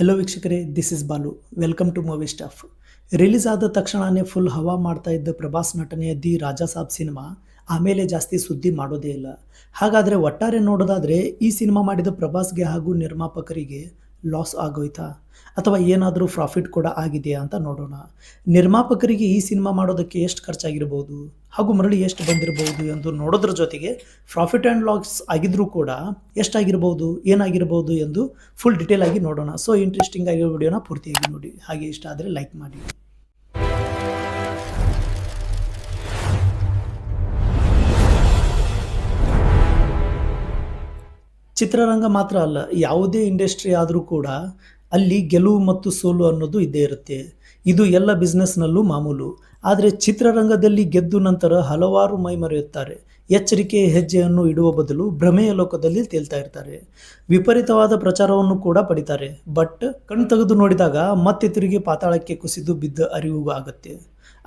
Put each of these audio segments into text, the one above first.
Hello ವೀಕ್ಷಕರೇ, this is Balu. Welcome to movie staff. Release ಆದ ತಕ್ಷಣವೇ ಫುಲ್ ಹವಾ ಮಾಡ್ತಾ ಇದ್ದ ಪ್ರಭಾಸ್ ನಟನೆಯ ದಿ ರಾಜಾ ಸಾಬ್ ಸಿನಿಮಾ ಆಮೇಲೆ ಜಾಸ್ತಿ ಸುದ್ದಿ ಮಾಡೋದೇ ಇಲ್ಲ. ಹಾಗಾದರೆ ಒಟ್ಟಾರೆ ನೋಡೋದಾದರೆ ಈ ಸಿನಿಮಾ ಮಾಡಿದ ಪ್ರಭಾಸ್ಗೆ ಹಾಗೂ ನಿರ್ಮಾಪಕರಿಗೆ ಲಾಸ್ ಆಗೋಯ್ತಾ ಅಥವಾ ಏನಾದರೂ ಪ್ರಾಫಿಟ್ ಕೂಡ ಆಗಿದೆಯಾ ಅಂತ ನೋಡೋಣ. ನಿರ್ಮಾಪಕರಿಗೆ ಈ ಸಿನಿಮಾ ಮಾಡೋದಕ್ಕೆ ಎಷ್ಟು ಖರ್ಚಾಗಿರ್ಬೋದು ಹಾಗೂ ಮರಳಿ ಎಷ್ಟು ಬಂದಿರಬಹುದು ಎಂದು ನೋಡೋದ್ರ ಜೊತೆಗೆ ಪ್ರಾಫಿಟ್ ಆ್ಯಂಡ್ ಲಾಸ್ ಆಗಿದ್ರೂ ಕೂಡ ಎಷ್ಟಾಗಿರ್ಬೋದು, ಏನಾಗಿರ್ಬೋದು ಎಂದು ಫುಲ್ ಡಿಟೇಲ್ ಆಗಿ ನೋಡೋಣ. ಸೊ ಇಂಟ್ರೆಸ್ಟಿಂಗ್ ಆಗಿರೋ ವಿಡಿಯೋನ ಪೂರ್ತಿಯಾಗಿ ನೋಡಿ. ಹಾಗೆ ಇಷ್ಟ ಆದರೆ ಲೈಕ್ ಮಾಡಿ. ಚಿತ್ರರಂಗ ಮಾತ್ರ ಅಲ್ಲ, ಯಾವುದೇ ಇಂಡಸ್ಟ್ರಿ ಆದರೂ ಕೂಡ ಅಲ್ಲಿ ಗೆಲುವು ಮತ್ತು ಸೋಲು ಅನ್ನೋದು ಇದ್ದೇ ಇರುತ್ತೆ. ಇದು ಎಲ್ಲ ಬಿಸ್ನೆಸ್ನಲ್ಲೂ ಮಾಮೂಲು. ಆದರೆ ಚಿತ್ರರಂಗದಲ್ಲಿ ಗೆದ್ದು ನಂತರ ಹಲವಾರು ಮೈ ಮರೆಯುತ್ತಾರೆ. ಎಚ್ಚರಿಕೆಯ ಹೆಜ್ಜೆಯನ್ನು ಇಡುವ ಬದಲು ಭ್ರಮೆಯ ಲೋಕದಲ್ಲಿ ತೇಲ್ತಾ ಇರ್ತಾರೆ. ವಿಪರೀತವಾದ ಪ್ರಚಾರವನ್ನು ಕೂಡ ಪಡಿತಾರೆ. ಬಟ್ ಕಣ್ ತೆಗೆದು ನೋಡಿದಾಗ ಮತ್ತೆ ತಿರುಗಿ ಪಾತಾಳಕ್ಕೆ ಕುಸಿದು ಬಿದ್ದ ಅರಿವು ಆಗುತ್ತೆ.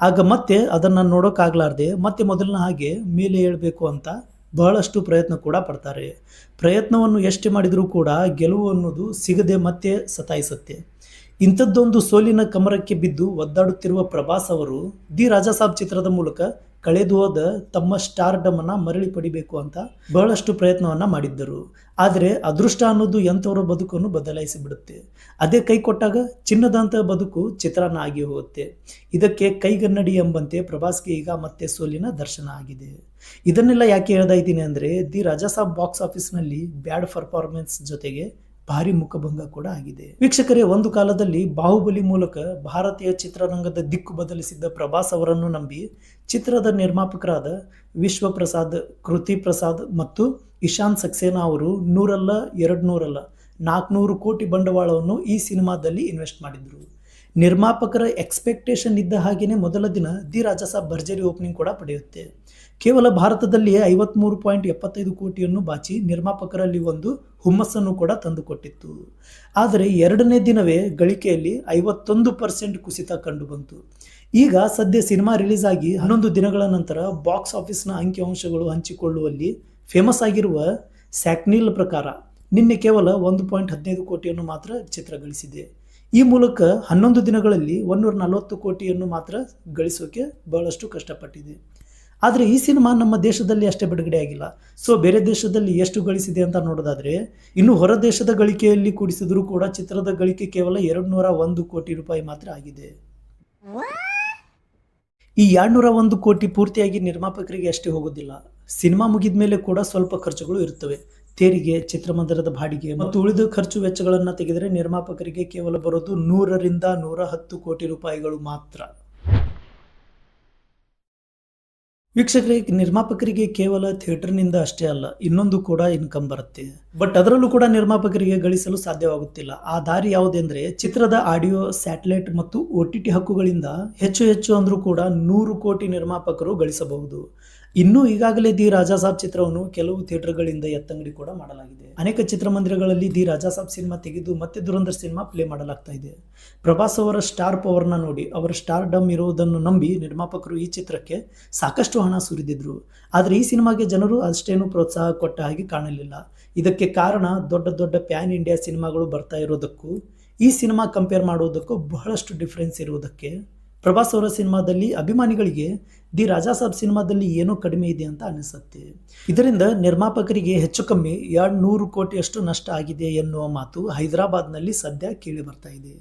ಆಗ ಮತ್ತೆ ಅದನ್ನು ನೋಡೋಕ್ಕಾಗಲಾರ್ದೆ ಮತ್ತೆ ಮೊದಲಿನ ಹಾಗೆ ಮೇಲೆ ಏಳಬೇಕು ಅಂತ ಬಹಳಷ್ಟು ಪ್ರಯತ್ನ ಕೂಡ ಪಡ್ತಾರೆ. ಪ್ರಯತ್ನವನ್ನು ಎಷ್ಟೇ ಮಾಡಿದರೂ ಕೂಡ ಗೆಲುವು ಅನ್ನೋದು ಸಿಗದೆ ಮತ್ತೆ ಸತಾಯಿಸುತ್ತೆ. ಇಂಥದ್ದೊಂದು ಸೋಲಿನ ಕಮರಕ್ಕೆ ಬಿದ್ದು ಒದ್ದಾಡುತ್ತಿರುವ ಪ್ರಭಾಸ್ ಅವರು ದಿ ರಾಜಾ ಸಾಬ್ ಚಿತ್ರದ ಮೂಲಕ ಕಳೆದು ಹೋದ ತಮ್ಮ ಸ್ಟಾರ್ಡಮನ್ನು ಮರಳಿ ಪಡಿಬೇಕು ಅಂತ ಬಹಳಷ್ಟು ಪ್ರಯತ್ನವನ್ನು ಮಾಡಿದ್ದರು. ಆದರೆ ಅದೃಷ್ಟ ಅನ್ನೋದು ಎಂಥವರ ಬದುಕನ್ನು ಬದಲಾಯಿಸಿ ಬಿಡುತ್ತೆ. ಅದೇ ಕೈ ಕೊಟ್ಟಾಗ ಚಿನ್ನದಂಥ ಬದುಕು ಚಿತ್ರಾನ್ನ ಆಗಿ ಹೋಗುತ್ತೆ. ಇದಕ್ಕೆ ಕೈಗನ್ನಡಿ ಎಂಬಂತೆ ಪ್ರಭಾಸ್ಗೆ ಈಗ ಮತ್ತೆ ಸೋಲಿನ ದರ್ಶನ ಆಗಿದೆ. ಇದನ್ನೆಲ್ಲ ಯಾಕೆ ಹೇಳ್ತಾ ಇದ್ದೀನಿ ಅಂದರೆ, ದಿ ರಾಜಾ ಸಾಬ್ ಬಾಕ್ಸ್ ಆಫೀಸ್ನಲ್ಲಿ ಬ್ಯಾಡ್ ಪರ್ಫಾರ್ಮೆನ್ಸ್ ಜೊತೆಗೆ ಭಾರಿ ಮುಖಭಂಗ ಕೂಡ ಆಗಿದೆ. ವೀಕ್ಷಕರೇ, ಒಂದು ಕಾಲದಲ್ಲಿ ಬಾಹುಬಲಿ ಮೂಲಕ ಭಾರತೀಯ ಚಿತ್ರರಂಗದ ದಿಕ್ಕು ಬದಲಿಸಿದ್ದ ಪ್ರಭಾಸ್ ಅವರನ್ನು ನಂಬಿ ಚಿತ್ರದ ನಿರ್ಮಾಪಕರಾದ ವಿಶ್ವಪ್ರಸಾದ್, ಕೃತಿ ಪ್ರಸಾದ್ ಮತ್ತು ಇಶಾನ್ ಸಕ್ಸೇನಾ ಅವರು 100 ಅಲ್ಲ 200 ಅಲ್ಲ 400 ಕೋಟಿ ಬಂಡವಾಳವನ್ನು ಈ ಸಿನಿಮಾದಲ್ಲಿ ಇನ್ವೆಸ್ಟ್ ಮಾಡಿದ್ರು. ನಿರ್ಮಾಪಕರ ಎಕ್ಸ್ಪೆಕ್ಟೇಷನ್ ಇದ್ದ ಹಾಗೆಯೇ ಮೊದಲ ದಿನ ದಿ ರಾಜಾ ಸಾಬ್ ಭರ್ಜರಿ ಓಪನಿಂಗ್ ಕೂಡ ಪಡೆಯುತ್ತೆ. ಕೇವಲ ಭಾರತದಲ್ಲಿಯೇ 53.75 ಕೋಟಿಯನ್ನು ಬಾಚಿ ನಿರ್ಮಾಪಕರಲ್ಲಿ ಒಂದು ಹುಮ್ಮಸ್ಸನ್ನು ಕೂಡ ತಂದುಕೊಟ್ಟಿತ್ತು. ಆದರೆ ಎರಡನೇ ದಿನವೇ ಗಳಿಕೆಯಲ್ಲಿ 51% ಕುಸಿತ ಕಂಡುಬಂತು. ಈಗ ಸದ್ಯ ಸಿನಿಮಾ ರಿಲೀಸ್ ಆಗಿ 11 ದಿನಗಳ ನಂತರ ಬಾಕ್ಸ್ ಆಫೀಸ್ನ ಅಂಕಿಅಂಶಗಳು ಹಂಚಿಕೊಳ್ಳುವಲ್ಲಿ ಫೇಮಸ್ ಆಗಿರುವ ಸ್ಯಾಕ್ನಿಲ್ ಪ್ರಕಾರ ನಿನ್ನೆ ಕೇವಲ 1.15 ಕೋಟಿಯನ್ನು ಮಾತ್ರ ಚಿತ್ರ ಗಳಿಸಿದೆ. ಈ ಮೂಲಕ 11 ದಿನಗಳಲ್ಲಿ 140 ಕೋಟಿಯನ್ನು ಮಾತ್ರ ಗಳಿಸೋಕೆ ಬಹಳಷ್ಟು ಕಷ್ಟಪಟ್ಟಿದೆ. ಆದರೆ ಈ ಸಿನಿಮಾ ನಮ್ಮ ದೇಶದಲ್ಲಿ ಅಷ್ಟೇ ಬಿಡುಗಡೆ ಆಗಿಲ್ಲ. ಸೊ ಬೇರೆ ದೇಶದಲ್ಲಿ ಎಷ್ಟು ಗಳಿಸಿದೆ ಅಂತ ನೋಡೋದಾದರೆ, ಇನ್ನು ಹೊರ ದೇಶದ ಗಳಿಕೆಯಲ್ಲಿ ಕೂಡಿಸಿದರೂ ಕೂಡ ಚಿತ್ರದ ಗಳಿಕೆ ಕೇವಲ 201 ಕೋಟಿ ರೂಪಾಯಿ ಮಾತ್ರ ಆಗಿದೆ. ಈ 201 ಕೋಟಿ ಪೂರ್ತಿಯಾಗಿ ನಿರ್ಮಾಪಕರಿಗೆ ಅಷ್ಟೇ ಹೋಗೋದಿಲ್ಲ. ಸಿನಿಮಾ ಮುಗಿದ ಮೇಲೆ ಕೂಡ ಸ್ವಲ್ಪ ಖರ್ಚುಗಳು ಇರುತ್ತವೆ. ತೆರಿಗೆ, ಚಿತ್ರಮಂದಿರದ ಬಾಡಿಗೆ ಮತ್ತು ಉಳಿದ ಖರ್ಚು ವೆಚ್ಚಗಳನ್ನು ತೆಗೆದರೆ ನಿರ್ಮಾಪಕರಿಗೆ ಕೇವಲ ಬರೋದು 100 ರಿಂದ 110 ಕೋಟಿ ರೂಪಾಯಿಗಳು ಮಾತ್ರ. ವೀಕ್ಷಕರೇ, ನಿರ್ಮಾಪಕರಿಗೆ ಕೇವಲ ಥಿಯೇಟರ್ನಿಂದ ಅಷ್ಟೇ ಅಲ್ಲ, ಇನ್ನೊಂದು ಕೂಡ ಇನ್ಕಮ್ ಬರುತ್ತೆ. ಬಟ್ ಅದರಲ್ಲೂ ಕೂಡ ನಿರ್ಮಾಪಕರಿಗೆ ಗಳಿಸಲು ಸಾಧ್ಯವಾಗುತ್ತಿಲ್ಲ. ಆ ದಾರಿ ಯಾವುದೆಂದರೆ, ಚಿತ್ರದ ಆಡಿಯೋ, ಸ್ಯಾಟಲೈಟ್ ಮತ್ತು OTT ಹಕ್ಕುಗಳಿಂದ ಹೆಚ್ಚು ಅಂದರೂ ಕೂಡ 100 ಕೋಟಿ ನಿರ್ಮಾಪಕರು ಗಳಿಸಬಹುದು. ಇನ್ನು ಈಗಾಗಲೇ ದಿ ರಾಜಾ ಸಾಬ್ ಚಿತ್ರವನ್ನು ಕೆಲವು ಥಿಯೇಟರ್ಗಳಿಂದ ಎತ್ತಂಗಡಿ ಕೂಡ ಮಾಡಲಾಗಿದೆ. ಅನೇಕ ಚಿತ್ರಮಂದಿರಗಳಲ್ಲಿ ದಿ ರಾಜಾ ಸಾಬ್ ಸಿನಿಮಾ ತೆಗೆದು ಮತ್ತೆ ದುರಂಧರ್ ಸಿನಿಮಾ ಪ್ಲೇ ಮಾಡಲಾಗ್ತಾ ಇದೆ. ಪ್ರಭಾಸ್ ಅವರ ಸ್ಟಾರ್ ಪವರ್ನ ನೋಡಿ, ಅವರ ಸ್ಟಾರ್ ಡಮ್ ಇರುವುದನ್ನು ನಂಬಿ ನಿರ್ಮಾಪಕರು ಈ ಚಿತ್ರಕ್ಕೆ ಸಾಕಷ್ಟು ಹಣ ಸುರಿದಿದ್ರು. ಆದರೆ ಈ ಸಿನಿಮಾಗೆ ಜನರು ಅಷ್ಟೇನು ಪ್ರೋತ್ಸಾಹ ಕೊಟ್ಟ ಹಾಗೆ ಕಾಣಲಿಲ್ಲ. ಇದಕ್ಕೆ ಕಾರಣ ದೊಡ್ಡ ಪ್ಯಾನ್ ಇಂಡಿಯಾ ಸಿನಿಮಾಗಳು ಬರ್ತಾ ಇರೋದಕ್ಕೂ ಈ ಸಿನಿಮಾ ಕಂಪೇರ್ ಮಾಡುವುದಕ್ಕೂ ಬಹಳಷ್ಟು ಡಿಫ್ರೆನ್ಸ್ ಇರುವುದಕ್ಕೆ ಪ್ರಭಾಸ್ ಅವರ ಸಿನಿಮಾದಲ್ಲಿ ಅಭಿಮಾನಿಗಳಿಗೆ ದಿ ರಾಜಾ ಸಾಬ್ ಸಿನಿಮಾದಲ್ಲಿ ಏನೋ ಕಡಿಮೆ ಇದೆ ಅಂತ ಅನಿಸುತ್ತೆ. ಇದರಿಂದ ನಿರ್ಮಾಪಕರಿಗೆ ಹೆಚ್ಚು ಕಮ್ಮಿ 200 ಕೋಟಿಯಷ್ಟು ನಷ್ಟ ಆಗಿದೆ ಎನ್ನುವ ಮಾತು ಹೈದರಾಬಾದ್ನಲ್ಲಿ ಸದ್ಯ ಕೇಳಿ ಬರ್ತಾ ಇದೆ.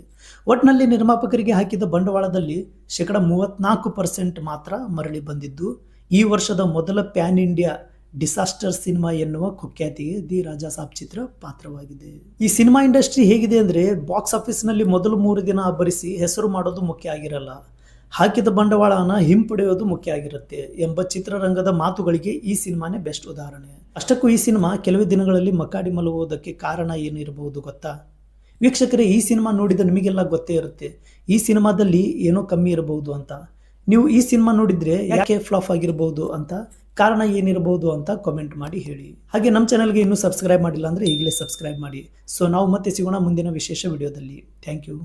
ಒಟ್ಟಿನಲ್ಲಿ ನಿರ್ಮಾಪಕರಿಗೆ ಹಾಕಿದ ಬಂಡವಾಳದಲ್ಲಿ 34% ಮಾತ್ರ ಮರಳಿ ಬಂದಿದ್ದು ಈ ವರ್ಷದ ಮೊದಲ ಪ್ಯಾನ್ ಇಂಡಿಯಾ ಡಿಸಾಸ್ಟರ್ ಸಿನಿಮಾ ಎನ್ನುವ ಕುಖ್ಯಾತಿಗೆ ದಿ ರಾಜಾ ಸಾಬ್ ಚಿತ್ರ ಪಾತ್ರವಾಗಿದೆ. ಈ ಸಿನಿಮಾ ಇಂಡಸ್ಟ್ರಿ ಹೇಗಿದೆ ಅಂದರೆ, ಬಾಕ್ಸ್ ಆಫೀಸ್ನಲ್ಲಿ ಮೊದಲು 3 ದಿನ ಅಬ್ಬರಿಸಿ ಹೆಸರು ಮಾಡೋದು ಮುಖ್ಯ ಆಗಿರಲ್ಲ, ಹಾಕಿದ ಬಂಡವಾಳನ ಹಿಂಪಡೆಯೋದು ಮುಖ್ಯ ಆಗಿರುತ್ತೆ ಎಂಬ ಚಿತ್ರರಂಗದ ಮಾತುಗಳಿಗೆ ಈ ಸಿನಿಮಾನೇ ಬೆಸ್ಟ್ ಉದಾಹರಣೆ. ಅಷ್ಟಕ್ಕೂ ಈ ಸಿನಿಮಾ ಕೆಲವೇ ದಿನಗಳಲ್ಲಿ ಮಕಾಡಿ ಮಲಗುವುದಕ್ಕೆ ಕಾರಣ ಏನಿರಬಹುದು ಗೊತ್ತಾ? ವೀಕ್ಷಕರೇ, ಈ ಸಿನಿಮಾ ನೋಡಿದ ನಿಮಗೆಲ್ಲ ಗೊತ್ತೇ ಇರುತ್ತೆ ಈ ಸಿನಿಮಾದಲ್ಲಿ ಏನೋ ಕಮ್ಮಿ ಇರಬಹುದು ಅಂತ. ನೀವು ಈ ಸಿನಿಮಾ ನೋಡಿದ್ರೆ ಯಾಕೆ ಫ್ಲಾಪ್ ಆಗಿರಬಹುದು ಅಂತ, ಕಾರಣ ಏನಿರಬಹುದು ಅಂತ ಕಾಮೆಂಟ್ ಮಾಡಿ ಹೇಳಿ. ಹಾಗೆ ನಮ್ಮ ಚಾನಲ್ಗೆ ಇನ್ನೂ ಸಬ್ಸ್ಕ್ರೈಬ್ ಮಾಡಿಲ್ಲ ಅಂದರೆ ಈಗಲೇ ಸಬ್ಸ್ಕ್ರೈಬ್ ಮಾಡಿ. ಸೊ ನಾವು ಮತ್ತೆ ಸಿಗೋಣ ಮುಂದಿನ ವಿಶೇಷ ವಿಡಿಯೋದಲ್ಲಿ. Thank you.